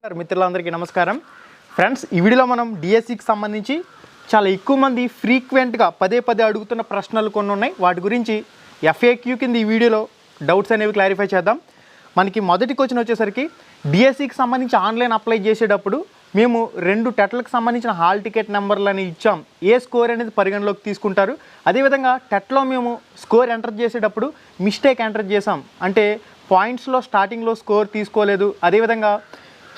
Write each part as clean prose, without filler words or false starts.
మిత్రులందరికీ నమస్కారం ఫ్రెండ్స్, ఈ వీడియోలో మనం డిఎస్సికి సంబంధించి చాలా ఎక్కువ మంది ఫ్రీక్వెంట్గా పదే అడుగుతున్న ప్రశ్నలు కొన్ని ఉన్నాయి. వాటి గురించి ఎఫ్ఏక్యూ కింద ఈ వీడియోలో డౌట్స్ అనేవి క్లారిఫై చేద్దాం. మనకి మొదటి క్వశ్చన్ వచ్చేసరికి డిఎస్సికి సంబంధించి ఆన్లైన్ అప్లై చేసేటప్పుడు మేము 2 టెట్లకు సంబంధించిన హాల్ టికెట్ నెంబర్లని ఇచ్చాం, ఏ స్కోర్ అనేది పరిగణలోకి తీసుకుంటారు? అదేవిధంగా టెట్లో మేము స్కోర్ ఎంటర్ చేసేటప్పుడు మిస్టేక్ ఎంటర్ చేసాం, అంటే పాయింట్స్లో స్టార్టింగ్లో స్కోర్ తీసుకోలేదు, అదేవిధంగా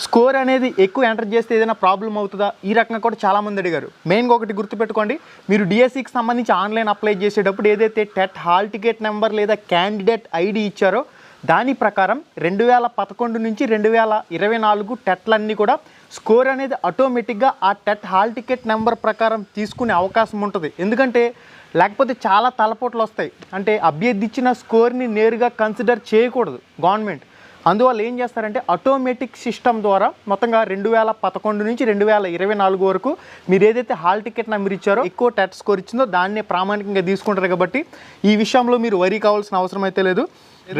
స్కోర్ అనేది ఎక్కువ ఎంటర్ చేస్తే ఏదైనా ప్రాబ్లం అవుతుందా? ఈ రకంగా కూడా చాలామంది అడిగారు. మెయిన్గా ఒకటి గుర్తుపెట్టుకోండి, మీరు డిఎస్సికి సంబంధించి ఆన్లైన్ అప్లై చేసేటప్పుడు ఏదైతే టెట్ హాల్ టికెట్ నెంబర్ లేదా క్యాండిడేట్ ఐడి ఇచ్చారో దాని ప్రకారం 2011 నుంచి 2024 టెట్లన్నీ కూడా స్కోర్ అనేది ఆటోమేటిక్గా ఆ టెట్ హాల్ టికెట్ నెంబర్ ప్రకారం తీసుకునే అవకాశం ఉంటుంది. ఎందుకంటే లేకపోతే చాలా తలపోట్లు వస్తాయి, అంటే అభ్యర్థి ఇచ్చిన స్కోర్ని నేరుగా కన్సిడర్ చేయకూడదు గవర్నమెంట్. అందువల్ల ఏం చేస్తారంటే ఆటోమేటిక్ సిస్టమ్ ద్వారా మొత్తంగా 2011 నుంచి 2024 వరకు మీరు ఏదైతే హాల్ టికెట్ నెంబర్ ఇచ్చారో ఎక్కువ టెట్ స్కోర్ ఇచ్చిందో దాన్నే ప్రామాణికంగా తీసుకుంటారు. కాబట్టి ఈ విషయంలో మీరు వరీ కావాల్సిన అవసరం అయితే లేదు.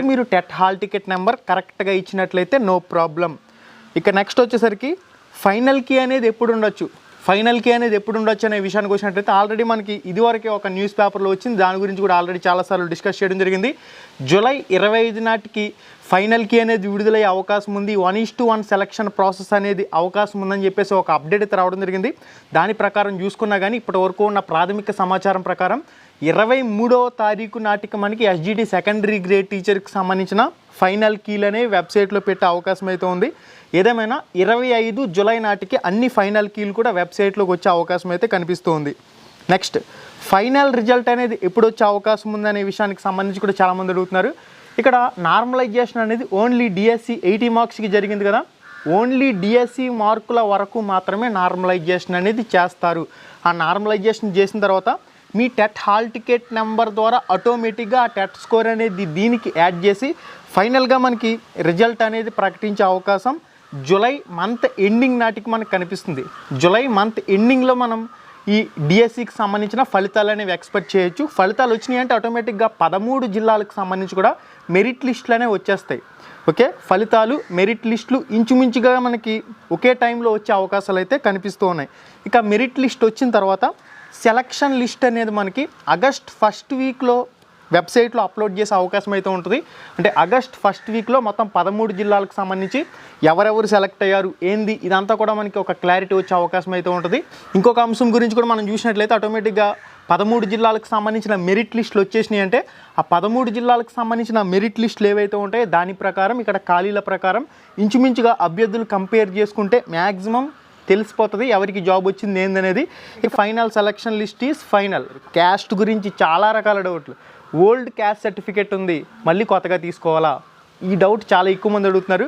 మీరు టెట్ హాల్ టికెట్ నెంబర్ కరెక్ట్గా ఇచ్చినట్లయితే నో ప్రాబ్లం. ఇక నెక్స్ట్ వచ్చేసరికి ఫైనల్ కీ అనేది ఎప్పుడు ఉండొచ్చు, అనే విషయానికి వచ్చినట్లయితే ఆల్రెడీ మనకి ఇదివరకే ఒక న్యూస్ పేపర్లో వచ్చింది, దాని గురించి కూడా ఆల్రెడీ చాలాసార్లు డిస్కస్ చేయడం జరిగింది. జూలై 25 నాటికి ఫైనల్ కీ అనేది విడుదలయ్యే అవకాశం ఉంది. 1:1 సెలక్షన్ ప్రాసెస్ అనేది అవకాశం ఉందని చెప్పేసి ఒక అప్డేట్ అయితే రావడం జరిగింది. దాని ప్రకారం చూసుకున్నా కానీ ఇప్పటి వరకు ఉన్న ప్రాథమిక సమాచారం ప్రకారం 23వ తారీఖు నాటికి మనకి ఎస్జిటి సెకండరీ గ్రేడ్ టీచర్కి సంబంధించిన ఫైనల్ కీలు అనేవి వెబ్సైట్లో పెట్టే అవకాశం అయితే ఉంది. ఏదేమైనా 25 జూలై నాటికి అన్ని ఫైనల్ కీలు కూడా వెబ్సైట్లోకి వచ్చే అవకాశం అయితే కనిపిస్తుంది. నెక్స్ట్, ఫైనల్ రిజల్ట్ అనేది ఎప్పుడు వచ్చే అవకాశం ఉందనే విషయానికి సంబంధించి కూడా చాలామంది అడుగుతున్నారు. ఇక్కడ నార్మలైజేషన్ అనేది ఓన్లీ డిఎస్సి 80 మార్క్స్కి జరిగింది కదా, ఓన్లీ డిఎస్సి మార్కుల వరకు మాత్రమే నార్మలైజేషన్ అనేది చేస్తారు. ఆ నార్మలైజేషన్ చేసిన తర్వాత మీ టెట్ హాల్ టికెట్ నెంబర్ ద్వారా ఆటోమేటిక్గా ఆ టెట్ స్కోర్ అనేది దీనికి యాడ్ చేసి ఫైనల్గా మనకి రిజల్ట్ అనేది ప్రకటించే అవకాశం జూలై మంత్ ఎండింగ్ నాటికి మనకు కనిపిస్తుంది. జూలై మంత్ ఎండింగ్లో మనం ఈ డిఎస్సికి సంబంధించిన ఫలితాలు అనేవి ఎక్స్పెక్ట్ చేయొచ్చు. ఫలితాలు వచ్చినాయి అంటే ఆటోమేటిక్గా 13 జిల్లాలకు సంబంధించి కూడా మెరిట్ లిస్టులు అనేవి వచ్చేస్తాయి. ఓకే, ఫలితాలు మెరిట్ లిస్టులు ఇంచుమించుగా మనకి ఒకే టైంలో వచ్చే అవకాశాలు అయితే కనిపిస్తూ ఉన్నాయి. ఇక మెరిట్ లిస్ట్ వచ్చిన తర్వాత సెలక్షన్ లిస్ట్ అనేది మనకి ఆగస్ట్ 1st వీక్లో వెబ్సైట్లో అప్లోడ్ చేసే అవకాశం అయితే ఉంటుంది. అంటే ఆగస్ట్ 1st వీక్లో మొత్తం 13 జిల్లాలకు సంబంధించి ఎవరెవరు సెలెక్ట్ అయ్యారు ఏంది ఇదంతా కూడా మనకి ఒక క్లారిటీ వచ్చే అవకాశం అయితే ఉంటుంది. ఇంకొక అంశం గురించి కూడా మనం చూసినట్లయితే ఆటోమేటిక్గా 13 జిల్లాలకు సంబంధించిన మెరిట్ లిస్టులు వచ్చేసినాయి అంటే ఆ 13 జిల్లాలకు సంబంధించిన మెరిట్ లిస్టులు ఏవైతే ఉంటాయో దాని ప్రకారం ఇక్కడ ఖాళీల ప్రకారం ఇంచుమించుగా అభ్యర్థులు కంపేర్ చేసుకుంటే మ్యాక్సిమం తెలిసిపోతుంది ఎవరికి జాబ్ వచ్చింది ఏందనేది. ఈ final selection list is final. Caste గురించి చాలా రకాల డౌట్లు. ఓల్డ్ క్యాస్ట్ సర్టిఫికేట్ ఉంది, మళ్ళీ కొత్తగా తీసుకోవాలా? ఈ డౌట్ చాలా ఎక్కువ మంది అడుగుతున్నారు.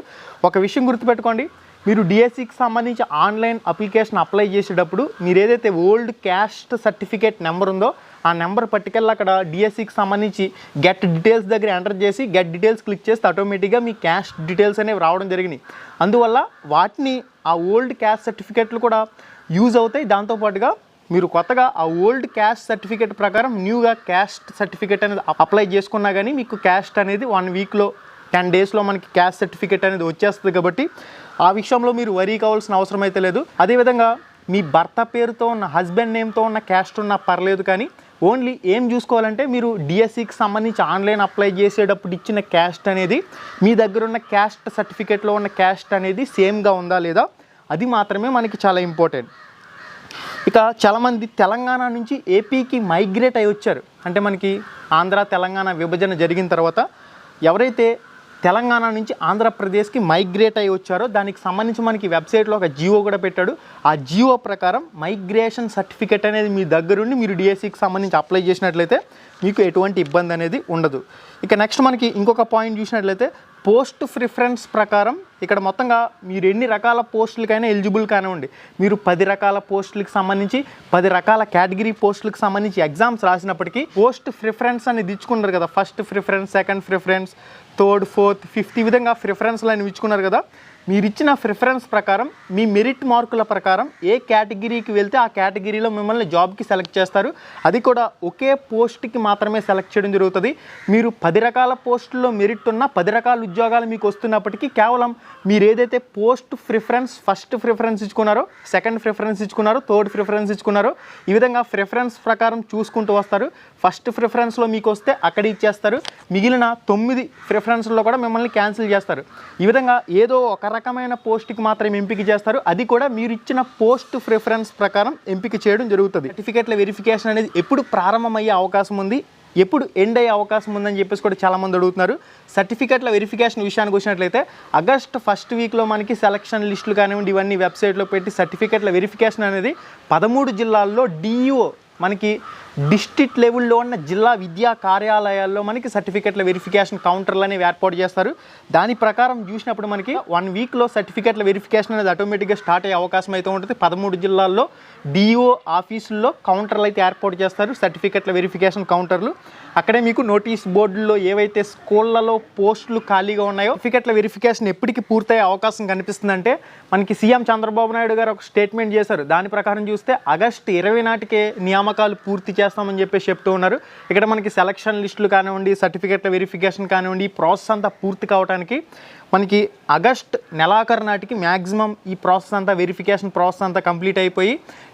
ఒక విషయం గుర్తుపెట్టుకోండి, మీరు డిఎస్సికి సంబంధించి ఆన్లైన్ అప్లికేషన్ అప్లై చేసేటప్పుడు మీరు ఏదైతే ఓల్డ్ క్యాస్ట్ సర్టిఫికేట్ నెంబర్ ఉందో ఆ నెంబర్ పట్టుకెళ్ళి అక్కడ డిఎస్సికి సంబంధించి గెట్ డీటెయిల్స్ దగ్గర ఎంటర్ చేసి గెట్ డీటెయిల్స్ క్లిక్ చేస్తే ఆటోమేటిక్గా మీ క్యాస్ట్ డీటెయిల్స్ అనేవి రావడం జరిగినాయి. అందువల్ల వాటిని ఆ ఓల్డ్ క్యాస్ట్ సర్టిఫికేట్లు కూడా యూజ్ అవుతాయి. దాంతోపాటుగా మీరు కొత్తగా ఆ ఓల్డ్ క్యాస్ట్ సర్టిఫికేట్ ప్రకారం న్యూగా క్యాస్ట్ సర్టిఫికేట్ అనేది అప్లై చేసుకున్నా కానీ మీకు క్యాస్ట్ అనేది 1 వీక్లో 10 డేస్లో మనకి క్యాస్ట్ సర్టిఫికేట్ అనేది వచ్చేస్తుంది. కాబట్టి ఆ విషయంలో మీరు వరీ కావాల్సిన అవసరం అయితే లేదు. అదేవిధంగా మీ భర్త పేరుతో ఉన్న హస్బెండ్ నేమ్తో ఉన్న క్యాస్ట్ ఉన్నా పర్లేదు, కానీ ఓన్లీ ఏం చూసుకోవాలంటే మీరు డిఎస్సికి సంబంధించి ఆన్లైన్ అప్లై చేసేటప్పుడు ఇచ్చిన క్యాస్ట్ అనేది మీ దగ్గర ఉన్న క్యాస్ట్ సర్టిఫికేట్లో ఉన్న క్యాస్ట్ అనేది సేమ్గా ఉందా లేదా, అది మాత్రమే మనకి చాలా ఇంపార్టెంట్. ఇక చాలామంది తెలంగాణ నుంచి ఏపీకి మైగ్రేట్ అయి వచ్చారు. అంటే మనకి ఆంధ్ర తెలంగాణ విభజన జరిగిన తర్వాత ఎవరైతే తెలంగాణ నుంచి ఆంధ్రప్రదేశ్కి మైగ్రేట్ అయి వచ్చారో దానికి సంబంధించి మనకి వెబ్సైట్లో ఒక జియో కూడా పెట్టాడు. ఆ జియో ప్రకారం మైగ్రేషన్ సర్టిఫికేట్ అనేది మీ దగ్గరుండి మీరు డిఎస్సికి సంబంధించి అప్లై చేసినట్లయితే మీకు ఎటువంటి ఇబ్బంది అనేది ఉండదు. ఇక నెక్స్ట్ మనకి ఇంకొక పాయింట్ చూసినట్లయితే పోస్ట్ ప్రిఫరెన్స్ ప్రకారం ఇక్కడ మొత్తంగా మీరు ఎన్ని రకాల పోస్టులకైనా ఎలిజిబుల్ కానివ్వండి. మీరు 10 రకాల పోస్టులకు సంబంధించి 10 రకాల కేటగిరీ పోస్టులకు సంబంధించి ఎగ్జామ్స్ రాసినప్పటికీ పోస్ట్ ప్రిఫరెన్స్ అనేది ఇచ్చుకున్నారు కదా, first preference, second preference, third, fourth, fifth, ఈ విధంగా ప్రిఫరెన్స్లు అనేవి ఇచ్చుకున్నారు కదా. మీరు ఇచ్చిన ప్రిఫరెన్స్ ప్రకారం మీ మెరిట్ మార్కుల ప్రకారం ఏ కేటగిరీకి వెళ్తే ఆ కేటగిరీలో మిమ్మల్ని జాబ్కి సెలెక్ట్ చేస్తారు. అది కూడా ఒకే పోస్ట్కి మాత్రమే సెలెక్ట్ చేయడం జరుగుతుంది. మీరు 10 రకాల పోస్టుల్లో మెరిట్ ఉన్న 10 రకాల ఉద్యోగాలు మీకు వస్తున్నప్పటికీ కేవలం మీరు ఏదైతే పోస్ట్ ప్రిఫరెన్స్ ఫస్ట్ ప్రిఫరెన్స్ ఇచ్చుకున్నారో, సెకండ్ ప్రిఫరెన్స్ ఇచ్చుకున్నారో, థర్డ్ ప్రిఫరెన్స్ ఇచ్చుకున్నారో, ఈ విధంగా ప్రిఫరెన్స్ ప్రకారం చూసుకుంటూ వస్తారు. ఫస్ట్ ప్రిఫరెన్స్లో మీకు వస్తే అక్కడ ఇచ్చేస్తారు. మిగిలిన 9 ప్రిఫరెన్స్లో కూడా మిమ్మల్ని క్యాన్సిల్ చేస్తారు. ఈ విధంగా ఏదో ఒక రకమైన పోస్ట్కి మాత్రమే ఎంపిక చేస్తారు. అది కూడా మీరు ఇచ్చిన పోస్ట్ ప్రిఫరెన్స్ ప్రకారం ఎంపిక చేయడం జరుగుతుంది. సర్టిఫికేట్ల వెరిఫికేషన్ అనేది ఎప్పుడు ప్రారంభమయ్యే అవకాశం ఉంది, ఎప్పుడు ఎండ్ అయ్యే అవకాశం ఉందని చెప్పేసి కూడా చాలామంది అడుగుతున్నారు. సర్టిఫికేట్ల వెరిఫికేషన్ విషయానికి వచ్చినట్లయితే ఆగస్ట్ ఫస్ట్ వీక్లో మనకి సెలక్షన్ లిస్టులు కానివ్వండి ఇవన్నీ వెబ్సైట్లో పెట్టి సర్టిఫికేట్ల వెరిఫికేషన్ అనేది 13 జిల్లాల్లో DEO మనకి డిస్ట్రిక్ట్ లెవెల్లో ఉన్న జిల్లా విద్యా కార్యాలయాల్లో మనకి సర్టిఫికేట్ల వెరిఫికేషన్ కౌంటర్లు అనేవి ఏర్పాటు చేస్తారు. దాని ప్రకారం చూసినప్పుడు మనకి 1 వీక్లో సర్టిఫికేట్ల వెరిఫికేషన్ అనేది ఆటోమేటిక్గా స్టార్ట్ అయ్యే అవకాశం అయితే ఉంటుంది. 13 జిల్లాల్లో DEO ఆఫీసుల్లో కౌంటర్లు అయితే ఏర్పాటు చేస్తారు, సర్టిఫికేట్ల వెరిఫికేషన్ కౌంటర్లు. అక్కడే మీకు నోటీస్ బోర్డుల్లో ఏవైతే స్కూళ్ళలో పోస్టులు ఖాళీగా ఉన్నాయో సర్టిఫికేట్ల వెరిఫికేషన్ ఎప్పటికి పూర్తయ్యే అవకాశం కనిపిస్తుందంటే మనకి సీఎం చంద్రబాబు నాయుడు గారు ఒక స్టేట్మెంట్ చేశారు. దాని ప్రకారం చూస్తే ఆగస్టు 20 నాటికే నియామకాలు పూర్తి చేస్తామని చెప్పేసి చెప్తూ ఉన్నారు. ఇక్కడ మనకి సెలక్షన్ లిస్టులు కానివ్వండి, సర్టిఫికేట్ల వెరిఫికేషన్ కానివ్వండి, ఈ ప్రాసెస్ అంతా పూర్తి కావడానికి మనకి ఆగస్ట్ నెలాఖరు నాటికి మ్యాక్సిమం ఈ ప్రాసెస్ అంతా వెరిఫికేషన్ ప్రాసెస్ అంతా కంప్లీట్ అయిపోయి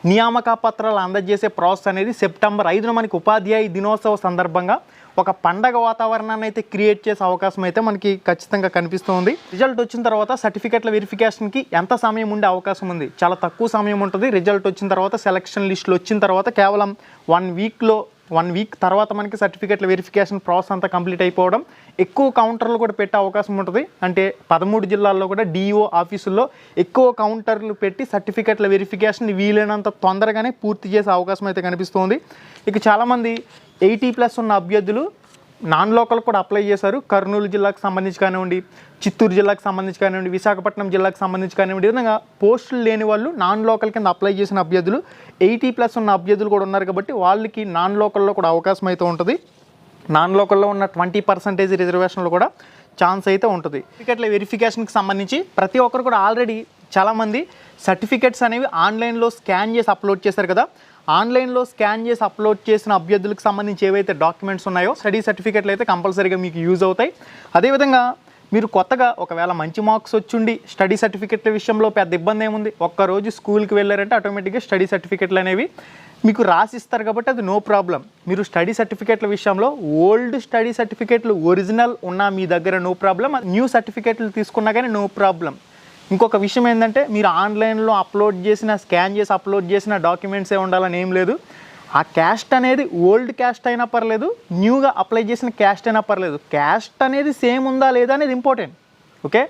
నియామక పత్రాలు అందజేసే ప్రాసెస్ అనేది సెప్టెంబర్ 5న మనకి ఉపాధ్యాయ దినోత్సవ సందర్భంగా ఒక పండగ వాతావరణాన్ని అయితే క్రియేట్ చేసే అవకాశం అయితే మనకి ఖచ్చితంగా కనిపిస్తుంది. రిజల్ట్ వచ్చిన తర్వాత సర్టిఫికేట్ల వెరిఫికేషన్కి ఎంత సమయం ఉండే అవకాశం ఉంది? చాలా తక్కువ సమయం ఉంటుంది. రిజల్ట్ వచ్చిన తర్వాత సెలక్షన్ లిస్టులు వచ్చిన తర్వాత కేవలం 1 వీక్ తర్వాత మనకి సర్టిఫికేట్ల వెరిఫికేషన్ ప్రాసెస్ అంతా కంప్లీట్ అయిపోవడం, ఎక్కువ కౌంటర్లు కూడా పెట్టే అవకాశం ఉంటుంది. అంటే 13 జిల్లాల్లో కూడా DEO ఆఫీసుల్లో ఎక్కువ కౌంటర్లు పెట్టి సర్టిఫికేట్ల వెరిఫికేషన్ వీలైనంత తొందరగానే పూర్తి చేసే అవకాశం అయితే కనిపిస్తుంది. ఇక చాలామంది 80+ ఉన్న అభ్యర్థులు నాన్ లోకల్ కూడా అప్లై చేశారు. కర్నూలు జిల్లాకు సంబంధించి కానివ్వండి, చిత్తూరు జిల్లాకు సంబంధించి కానివ్వండి, విశాఖపట్నం జిల్లాకు సంబంధించి కానివ్వండి, ఈ విధంగా పోస్టులు లేని వాళ్ళు నాన్ లోకల్ కింద అప్లై చేసిన అభ్యర్థులు 80+ ఉన్న అభ్యర్థులు కూడా ఉన్నారు. కాబట్టి వాళ్ళకి నాన్ లోకల్లో కూడా అవకాశం అయితే ఉంటుంది. నాన్ లోకల్లో ఉన్న 20% రిజర్వేషన్లో కూడా ఛాన్స్ అయితే ఉంటుంది. సర్టిఫికేట్ల వెరిఫికేషన్కి సంబంధించి ప్రతి ఒక్కరు కూడా ఆల్రెడీ చాలామంది సర్టిఫికేట్స్ అనేవి ఆన్లైన్లో స్కాన్ చేసి అప్లోడ్ చేశారు కదా. ఆన్లైన్లో స్కాన్ చేసి అప్లోడ్ చేసిన అభ్యర్థులకు సంబంధించి ఏవైతే డాక్యుమెంట్స్ ఉన్నాయో స్టడీ సర్టిఫికేట్లు అయితే కంపల్సరీగా మీకు యూజ్ అవుతాయి. అదేవిధంగా మీరు కొత్తగా ఒకవేళ మంచి మార్క్స్ వచ్చుండి స్టడీ సర్టిఫికేట్ల విషయంలో పెద్ద ఇబ్బంది ఏముంది, ఒక్కరోజు స్కూల్కి వెళ్ళారంటే ఆటోమేటిక్గా స్టడీ సర్టిఫికేట్లు అనేవి మీకు రాసిస్తారు కాబట్టి అది నో ప్రాబ్లం. మీరు స్టడీ సర్టిఫికేట్ల విషయంలో ఓల్డ్ స్టడీ సర్టిఫికేట్లు ఒరిజినల్ ఉన్నా మీ దగ్గర నో ప్రాబ్లం, న్యూ సర్టిఫికేట్లు తీసుకున్నా కానీ నో ప్రాబ్లం. ఇంకొక విషయం ఏంటంటే మీరు ఆన్లైన్లో అప్లోడ్ చేసిన స్కాన్ చేసి అప్లోడ్ చేసిన డాక్యుమెంట్సే ఉండాలని ఏం లేదు. ఆ క్యాస్ట్ అనేది ఓల్డ్ క్యాస్ట్ అయినా పర్లేదు, న్యూగా అప్లై చేసిన క్యాస్ట్ అయినా పర్లేదు, క్యాస్ట్ అనేది సేమ్ ఉందా లేదా అనేది ఇంపార్టెంట్. ఓకే,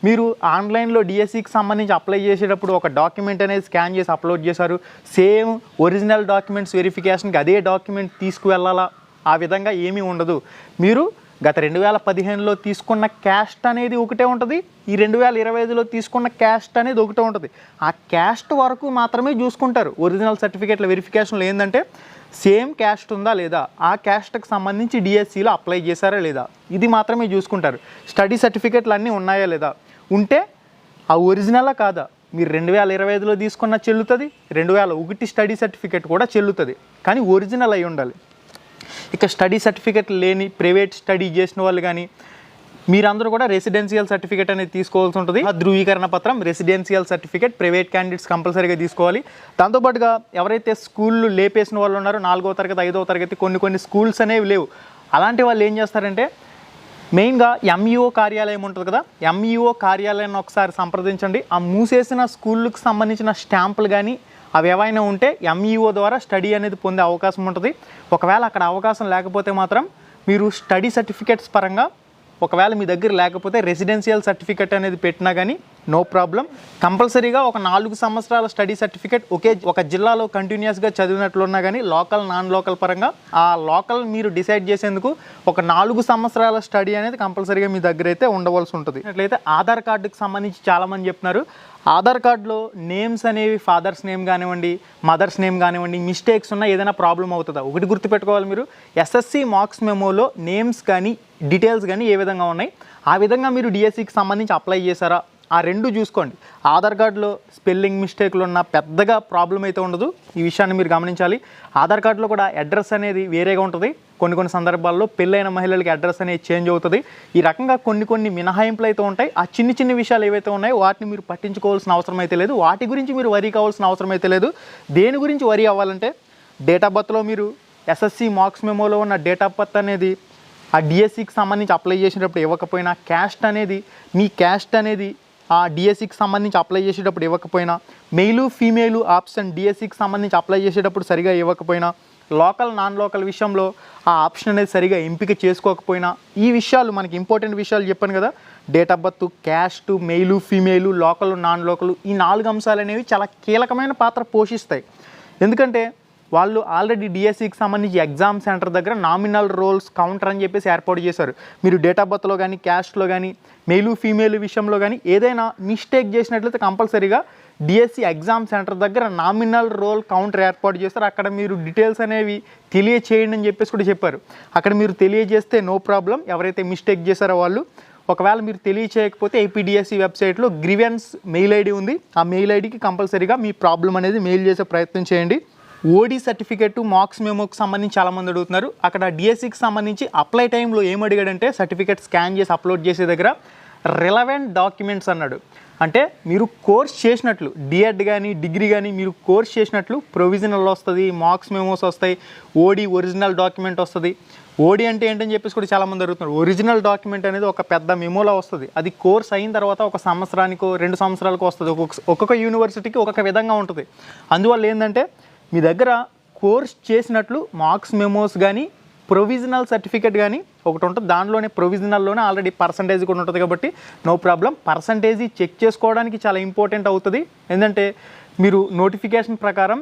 మీరు ఆన్లైన్లో డిఎస్సికి సంబంధించి అప్లై చేసేటప్పుడు ఒక డాక్యుమెంట్ అనేది స్కాన్ చేసి అప్లోడ్ చేశారు, సేమ్ ఒరిజినల్ డాక్యుమెంట్స్ వెరిఫికేషన్కి అదే డాక్యుమెంట్ తీసుకువెళ్ళాలా, ఆ విధంగా ఏమీ ఉండదు. మీరు గత 2015లో తీసుకున్న క్యాస్ట్ అనేది ఒకటే ఉంటుంది, ఈ 2025లో తీసుకున్న క్యాస్ట్ అనేది ఒకటే ఉంటుంది. ఆ క్యాస్ట్ వరకు మాత్రమే చూసుకుంటారు. ఒరిజినల్ సర్టిఫికేట్ల వెరిఫికేషన్లో ఏంటంటే సేమ్ క్యాస్ట్ ఉందా లేదా, ఆ క్యాస్ట్కి సంబంధించి డిఎస్సిలో అప్లై చేశారా లేదా, ఇది మాత్రమే చూసుకుంటారు. స్టడీ సర్టిఫికేట్లు అన్నీ ఉన్నాయా లేదా, ఉంటే ఆ ఒరిజినలా కాదా, మీరు 2025లో తీసుకున్న చెల్లుతుంది, 2001 స్టడీ సర్టిఫికేట్ కూడా చెల్లుతుంది, కానీ ఒరిజినల్ అయి ఉండాలి. ఇక స్టడీ సర్టిఫికేట్ లేని ప్రైవేట్ స్టడీ చేసిన వాళ్ళు కానీ మీరందరూ కూడా రెసిడెన్షియల్ సర్టిఫికేట్ అనేది తీసుకోవాల్సి ఉంటుంది. ఆ ధృవీకరణ పత్రం రెసిడెన్షియల్ సర్టిఫికేట్ ప్రైవేట్ క్యాండిడేట్స్ కంపల్సరీగా తీసుకోవాలి. దాంతోపాటుగా ఎవరైతే స్కూళ్ళు లేపేసిన వాళ్ళు ఉన్నారో 4వ తరగతి 5వ తరగతి కొన్ని స్కూల్స్ అనేవి లేవు, అలాంటి వాళ్ళు ఏం చేస్తారంటే మెయిన్గా ఎంఈఓ కార్యాలయం ఉంటుంది కదా, ఎంఈఓ కార్యాలయాన్ని ఒకసారి సంప్రదించండి. ఆ మూసేసిన స్కూళ్ళకు సంబంధించిన స్టాంపులు కానీ అవి ఏవైనా ఉంటే ఎంఈఓ ద్వారా స్టడీ అనేది పొందే అవకాశం ఉంటుంది. ఒకవేళ అక్కడ అవకాశం లేకపోతే మాత్రం మీరు స్టడీ సర్టిఫికేట్స్ పరంగా ఒకవేళ మీ దగ్గర లేకపోతే రెసిడెన్షియల్ సర్టిఫికేట్ అనేది పెట్టినా కానీ నో ప్రాబ్లం. కంపల్సరీగా ఒక 4 సంవత్సరాల స్టడీ సర్టిఫికేట్ ఒక జిల్లాలో కంటిన్యూస్గా చదివినట్లున్నా కానీ లోకల్ నాన్ లోకల్ పరంగా ఆ లోకల్ మీరు డిసైడ్ చేసేందుకు ఒక 4 సంవత్సరాల స్టడీ అనేది కంపల్సరీగా మీ దగ్గర అయితే ఉండవలసి ఉంటుంది. అట్లయితే ఆధార్ కార్డుకి సంబంధించి చాలామంది చెప్తున్నారు, ఆధార్ కార్డులో నేమ్స్ అనేవి ఫాదర్స్ నేమ్ కానివ్వండి, మదర్స్ నేమ్ కానివ్వండి, మిస్టేక్స్ ఉన్నా ఏదైనా ప్రాబ్లం అవుతుందా? ఒకటి గుర్తుపెట్టుకోవాలి, మీరు ఎస్ఎస్సి మార్క్స్ మెమోలో నేమ్స్ కానీ డీటెయిల్స్ కానీ ఏ విధంగా ఉన్నాయి ఆ విధంగా మీరు డిఎస్సికి సంబంధించి అప్లై చేశారా ఆ రెండు చూసుకోండి. ఆధార్ కార్డులో స్పెల్లింగ్ మిస్టేక్లు ఉన్న పెద్దగా ప్రాబ్లం అయితే ఉండదు. ఈ విషయాన్ని మీరు గమనించాలి. ఆధార్ కార్డులో కూడా అడ్రస్ అనేది వేరేగా ఉంటుంది. కొన్ని సందర్భాల్లో పెళ్ళైన మహిళలకి అడ్రస్ అనేది చేంజ్ అవుతుంది. ఈ రకంగా కొన్ని మినహాయింపులు అయితే ఉంటాయి. ఆ చిన్ని విషయాలు ఏవైతే ఉన్నాయో వాటిని మీరు పట్టించుకోవాల్సిన అవసరం అయితే లేదు. వాటి గురించి మీరు వరీ కావాల్సిన అవసరం అయితే లేదు. దేని గురించి వరీ అవ్వాలంటే డేట్ ఆఫ్ బర్త్లో మీరు ఎస్ఎస్సి మార్క్స్ మెమోలో ఉన్న డేట్ ఆఫ్ బర్త్ అనేది ఆ డిఎస్సికి సంబంధించి అప్లై చేసేటప్పుడు ఇవ్వకపోయినా, మీ క్యాస్ట్ అనేది ఆ డిఎస్సికి సంబంధించి అప్లై చేసేటప్పుడు ఇవ్వకపోయినా, మెయిలు ఫీమేలు ఆప్షన్ డిఎస్సికి సంబంధించి అప్లై చేసేటప్పుడు సరిగా ఇవ్వకపోయినా, లోకల్ నాన్ లోకల్ విషయంలో ఆ ఆప్షన్ అనేది సరిగా ఎంపిక చేసుకోకపోయినా, ఈ విషయాలు మనకి ఇంపార్టెంట్ విషయాలు చెప్పాను కదా, date of birth, caste, mail female, local non local, ఈ 4 అంశాలు అనేవి చాలా కీలకమైన పాత్ర పోషిస్తాయి. ఎందుకంటే వాళ్ళు ఆల్రెడీ డిఎస్సికి సంబంధించి ఎగ్జామ్ సెంటర్ దగ్గర నామినల్ రోల్స్ కౌంటర్ అని చెప్పేసి ఏర్పాటు చేశారు. మీరు డేట్ ఆఫ్ బర్త్లో కానీ, క్యాస్ట్లో కానీ, మెయిలు ఫీమేలు విషయంలో కానీ ఏదైనా మిస్టేక్ చేసినట్లయితే కంపల్సరీగా డిఎస్సి ఎగ్జామ్ సెంటర్ దగ్గర నామినల్ రోల్ కౌంటర్ ఏర్పాటు చేస్తారు. అక్కడ మీరు డీటెయిల్స్ అనేవి తెలియచేయండి అని చెప్పేసి కూడా చెప్పారు. అక్కడ మీరు తెలియజేస్తే నో ప్రాబ్లం. ఎవరైతే మిస్టేక్ చేశారో వాళ్ళు, ఒకవేళ మీరు తెలియచేయకపోతే ఏపీడిఎస్సి వెబ్సైట్లో గ్రీవెన్స్ మెయిల్ ఐడి ఉంది. ఆ మెయిల్ ఐడికి కంపల్సరీగా మీ ప్రాబ్లం అనేది మెయిల్ చేసే ప్రయత్నం చేయండి. ఓడి సర్టిఫికేట్ మార్క్స్ మెమోకి సంబంధించి చాలామంది అడుగుతున్నారు. అక్కడ డిఎస్సికి సంబంధించి అప్లై టైంలో ఏం అడిగాడంటే సర్టిఫికేట్ స్కాన్ చేసి అప్లోడ్ చేసే దగ్గర రిలవెంట్ డాక్యుమెంట్స్ అన్నాడు. అంటే మీరు కోర్స్ చేసినట్లు, డిఎడ్ కానీ డిగ్రీ కానీ మీరు కోర్స్ చేసినట్లు ప్రొవిజనల్ వస్తుంది, మార్క్స్ మెమోస్ వస్తాయి, ఓడి ఒరిజినల్ డాక్యుమెంట్ వస్తుంది. ఓడి అంటే ఏంటని చెప్పేసి కూడా చాలామంది అడుగుతున్నారు. ఒరిజినల్ డాక్యుమెంట్ అనేది ఒక పెద్ద మెమోలో వస్తుంది. అది కోర్స్ అయిన తర్వాత 1 సంవత్సరానికో 2 సంవత్సరాలకో వస్తుంది. ఒక్కొక్క యూనివర్సిటీకి ఒక్కొక్క విధంగా ఉంటుంది. అందువల్ల ఏంటంటే మీ దగ్గర కోర్స్ చేసినట్లు మార్క్స్ మెమోస్ కానీ, ప్రొవిజనల్ సర్టిఫికేట్ కానీ ఒకటి ఉంటుంది. దానిలోనే ప్రొవిజనల్లోనే ఆల్రెడీ పర్సంటేజ్ కూడా ఉంటుంది కాబట్టి నో ప్రాబ్లం. పర్సంటేజ్ చెక్ చేసుకోవడానికి చాలా ఇంపార్టెంట్ అవుతుంది. ఎందుకంటే మీరు నోటిఫికేషన్ ప్రకారం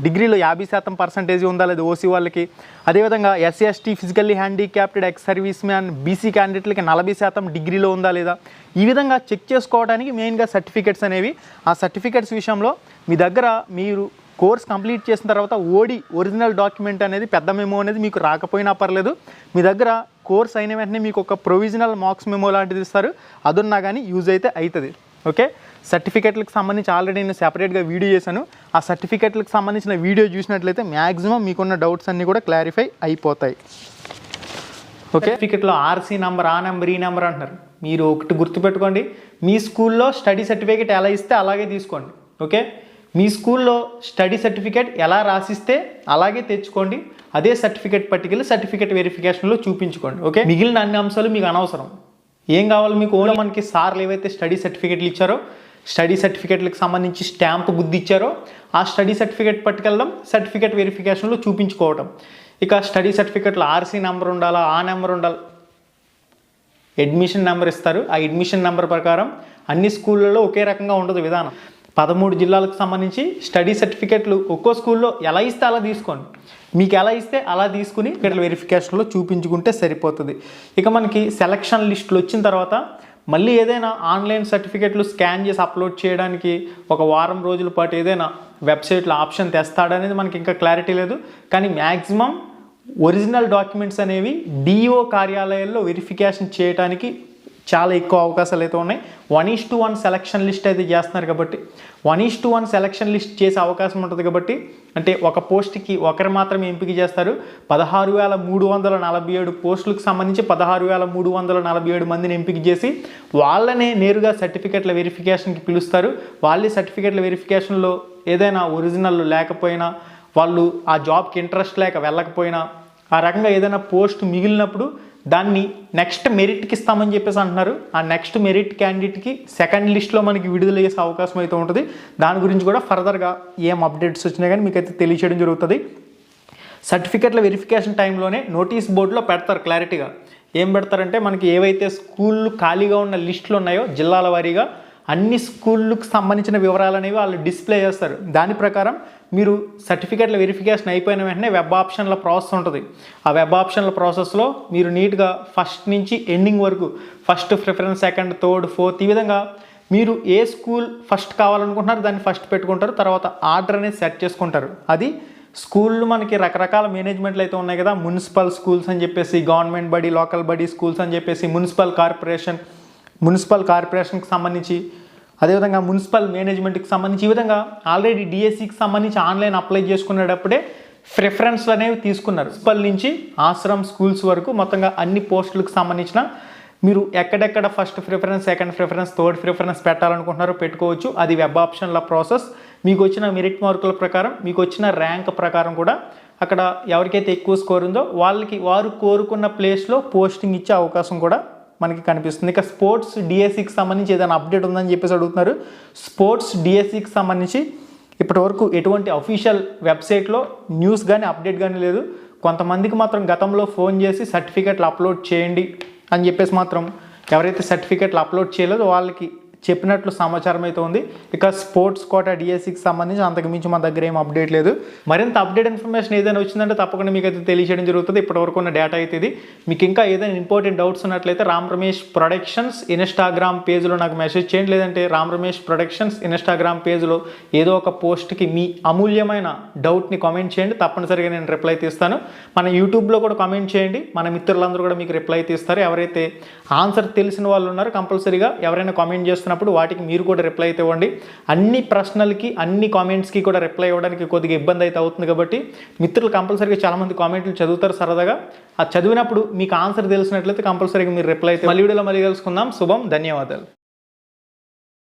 డిగ్రీలో 50% పర్సంటేజ్ ఉందా లేదా ఓసీ వాళ్ళకి, అదేవిధంగా SC ST physically handicapped ex service man BC క్యాండిడేట్లకి 40% డిగ్రీలో ఉందా లేదా, ఈ విధంగా చెక్ చేసుకోవడానికి మెయిన్గా సర్టిఫికేట్స్ అనేవి. ఆ సర్టిఫికేట్స్ విషయంలో మీ దగ్గర మీరు కోర్స్ కంప్లీట్ చేసిన తర్వాత ఓడి ఒరిజినల్ డాక్యుమెంట్ అనేది పెద్ద మెమో అనేది మీకు రాకపోయినా పర్లేదు. మీ దగ్గర కోర్స్ అయిన వెంటనే మీకు ఒక ప్రొవిజనల్ మార్క్స్ మెమో లాంటిది ఇస్తారు. అదున్నా కానీ యూజ్ అయితే అవుతుంది. ఓకే, సర్టిఫికేట్లకు సంబంధించి ఆల్రెడీ నేను సెపరేట్గా వీడియో చేశాను. ఆ సర్టిఫికేట్లకు సంబంధించిన వీడియో చూసినట్లయితే మ్యాక్సిమం మీకున్న డౌట్స్ అన్నీ కూడా క్లారిఫై అయిపోతాయి. ఓకే, సర్టిఫికేట్లో ఆర్సీ నెంబర్, ఆ నెంబర్, ఈ నెంబర్ అంటున్నారు. మీరు ఒకటి గుర్తుపెట్టుకోండి, మీ స్కూల్లో స్టడీ సర్టిఫికేట్ ఎలా ఇస్తే అలాగే తీసుకోండి. ఓకే, మీ స్కూల్లో స్టడీ సర్టిఫికేట్ ఎలా రాసిస్తే అలాగే తెచ్చుకోండి. అదే సర్టిఫికేట్ పట్టుకెళ్ళి సర్టిఫికేట్ వెరిఫికేషన్లో చూపించుకోండి. ఓకే, మిగిలిన అన్ని అంశాలు మీకు అనవసరం. ఏం కావాలి మీకు, ఓన్లీ మనకి సార్లు ఏవైతే స్టడీ సర్టిఫికేట్లు ఇచ్చారో, స్టడీ సర్టిఫికేట్లకు సంబంధించి స్టాంప్ గుద్ది ఇచ్చారో ఆ స్టడీ సర్టిఫికేట్ పట్టుకెళ్ళడం, సర్టిఫికేట్ వెరిఫికేషన్లో చూపించుకోవడం. ఇక స్టడీ సర్టిఫికేట్లో ఆర్సీ నెంబర్ ఉండాలా, ఆ నెంబర్ ఉండాలి, అడ్మిషన్ నెంబర్ ఇస్తారు. ఆ అడ్మిషన్ నెంబర్ ప్రకారం అన్ని స్కూళ్ళలో ఒకే రకంగా ఉండదు విధానం. 13 జిల్లాలకు సంబంధించి స్టడీ సర్టిఫికేట్లు ఒక్కో స్కూల్లో ఎలా ఇస్తే అలా తీసుకోండి. మీకు ఎలా ఇస్తే అలా తీసుకుని ఇక్కడ వెరిఫికేషన్లో చూపించుకుంటే సరిపోతుంది. ఇక మనకి సెలక్షన్ లిస్టులు వచ్చిన తర్వాత మళ్ళీ ఏదైనా ఆన్లైన్ సర్టిఫికేట్లు స్కాన్ చేసి అప్లోడ్ చేయడానికి ఒక వారం రోజుల పాటు ఏదైనా వెబ్సైట్లో ఆప్షన్ తెస్తాడనేది మనకి ఇంకా క్లారిటీ లేదు. కానీ మ్యాక్సిమం ఒరిజినల్ డాక్యుమెంట్స్ అనేవి డిఓ కార్యాలయాల్లో వెరిఫికేషన్ చేయడానికి చాలా ఎక్కువ అవకాశాలు అయితే ఉన్నాయి. 1:1 సెలక్షన్ లిస్ట్ అయితే చేస్తున్నారు కాబట్టి 1:1 సెలక్షన్ లిస్ట్ చేసే అవకాశం ఉంటుంది. కాబట్టి అంటే ఒక పోస్ట్కి ఒకరు మాత్రమే ఎంపిక చేస్తారు. 16,347 పోస్టులకు సంబంధించి 16,347 మందిని ఎంపిక చేసి వాళ్ళనే నేరుగా సర్టిఫికేట్ల వెరిఫికేషన్కి పిలుస్తారు. వాళ్ళే సర్టిఫికేట్ల వెరిఫికేషన్లో ఏదైనా ఒరిజినల్ లేకపోయినా, వాళ్ళు ఆ జాబ్కి ఇంట్రెస్ట్ లేక వెళ్ళకపోయినా, ఆ రకంగా ఏదైనా పోస్ట్ మిగిలినప్పుడు దాన్ని నెక్స్ట్ మెరిట్కి ఇస్తామని చెప్పేసి అంటున్నారు. ఆ నెక్స్ట్ మెరిట్ క్యాండిడేట్కి సెకండ్ లిస్ట్లో మనకి విడుదల చేసే అవకాశం అయితే ఉంటుంది. దాని గురించి కూడా ఫర్దర్గా ఏం అప్డేట్స్ వచ్చినా కానీ మీకైతే తెలియచేయడం జరుగుతుంది. సర్టిఫికేట్ల వెరిఫికేషన్ టైంలోనే నోటీస్ బోర్డులో పెడతారు క్లారిటీగా. ఏం పెడతారంటే మనకి ఏవైతే స్కూళ్ళు ఖాళీగా ఉన్న లిస్టులు ఉన్నాయో జిల్లాల వారీగా అన్ని స్కూళ్ళకు సంబంధించిన వివరాలు అనేవి వాళ్ళు డిస్ప్లే చేస్తారు. దాని ప్రకారం మీరు సర్టిఫికేట్ల వెరిఫికేషన్ అయిపోయిన వెంటనే వెబ్ ఆప్షన్ల ప్రాసెస్ ఉంటుంది. ఆ వెబ్ ఆప్షన్ల ప్రాసెస్లో మీరు నీట్గా ఫస్ట్ నుంచి ఎండింగ్ వరకు, first preference, second, third, fourth, ఈ విధంగా మీరు ఏ స్కూల్ ఫస్ట్ కావాలనుకుంటున్నారో దాన్ని ఫస్ట్ పెట్టుకుంటారు. తర్వాత ఆర్డర్ అనేది సెట్ చేసుకుంటారు. అది స్కూళ్ళు మనకి రకరకాల మేనేజ్మెంట్లు అయితే ఉన్నాయి కదా, మున్సిపల్ స్కూల్స్ అని చెప్పేసి, గవర్నమెంట్ బడి, లోకల్ బడి స్కూల్స్ అని చెప్పేసి, మున్సిపల్ కార్పొరేషన్, మున్సిపల్ కార్పొరేషన్కి సంబంధించి, అదేవిధంగా మున్సిపల్ మేనేజ్మెంట్కి సంబంధించి, ఈ విధంగా ఆల్రెడీ డిఎస్సికి సంబంధించి ఆన్లైన్ అప్లై చేసుకునేటప్పుడే ప్రిఫరెన్స్లు అనేవి తీసుకున్నారు. మున్సిపల్ నుంచి ఆశ్రమ్ స్కూల్స్ వరకు మొత్తంగా అన్ని పోస్టులకు సంబంధించిన మీరు ఎక్కడెక్కడ first preference, second preference, third preference పెట్టాలనుకుంటున్నారో పెట్టుకోవచ్చు. అది వెబ్ ఆప్షన్ల ప్రాసెస్. మీకు వచ్చిన మెరిట్ మార్కుల ప్రకారం, మీకు వచ్చిన ర్యాంక్ ప్రకారం కూడా అక్కడ ఎవరికైతే ఎక్కువ స్కోర్ ఉందో వాళ్ళకి వారు కోరుకున్న ప్లేస్లో పోస్టింగ్ ఇచ్చే అవకాశం కూడా మనకి కనిపిస్తుంది. ఇక స్పోర్ట్స్ డిఎస్సికి సంబంధించి ఏదైనా అప్డేట్ ఉందని చెప్పేసి అడుగుతున్నారు. స్పోర్ట్స్ డిఎస్సికి సంబంధించి ఇప్పటివరకు ఎటువంటి అఫీషియల్ వెబ్సైట్లో న్యూస్ కానీ అప్డేట్ కానీ లేదు. కొంతమందికి మాత్రం గతంలో ఫోన్ చేసి సర్టిఫికెట్లు అప్లోడ్ చేయండి అని చెప్పేసి మాత్రం ఎవరైతే సర్టిఫికెట్లు అప్లోడ్ చేయలేదో వాళ్ళకి చెప్పినట్లు సమాచారం అయితే ఉంది. ఇక స్పోర్ట్స్ కోటా డిఎస్సికి సంబంధించి అంతకుమించి మన దగ్గర ఏం అప్డేట్ లేదు. మరింత అప్డేట్ ఇన్ఫర్మేషన్ ఏదైనా వచ్చిందంటే తప్పకుండా మీకు అయితే తెలియజేయడం జరుగుతుంది. ఇప్పటివరకు ఉన్న డేటా అయితే ఇది. మీకు ఇంకా ఏదైనా ఇంపార్టెంట్ డౌట్స్ ఉన్నట్లయితే రామ్ రమేష్ ప్రొడక్షన్స్ ఇన్స్టాగ్రామ్ పేజ్లో నాకు మెసేజ్ చేయండి. లేదంటే రామ్ రమేష్ ప్రొడక్షన్స్ ఇన్స్టాగ్రామ్ పేజ్లో ఏదో ఒక పోస్ట్కి మీ అమూల్యమైన డౌట్ని కామెంట్ చేయండి. తప్పనిసరిగా నేను రిప్లై తీస్తాను. మన యూట్యూబ్లో కూడా కామెంట్ చేయండి. మన మిత్రులందరూ కూడా మీకు రిప్లై తీస్తారు. ఎవరైతే ఆన్సర్ తెలిసిన వాళ్ళు ఉన్నారో కంపల్సరీగా ఎవరైనా కామెంట్ చేస్తున్నప్పుడు వాటికి మీరు కూడా రిప్లై అయితే ఇవ్వండి. అన్ని ప్రశ్నలకి, అన్ని కామెంట్స్కి కూడా రిప్లై ఇవ్వడానికి కొద్దిగా ఇబ్బంది అయితే అవుతుంది కాబట్టి మిత్రులు కంపల్సరీగా చాలామంది కామెంట్లు చదువుతారు సరదాగా. ఆ చదివినప్పుడు మీకు ఆన్సర్ తెలిసినట్లయితే కంపల్సరీగా మీరు రిప్లై అయితే. మళ్ళీ వీడియోలో మళ్ళీ కలుసుకుందాం. శుభం, ధన్యవాదాలు.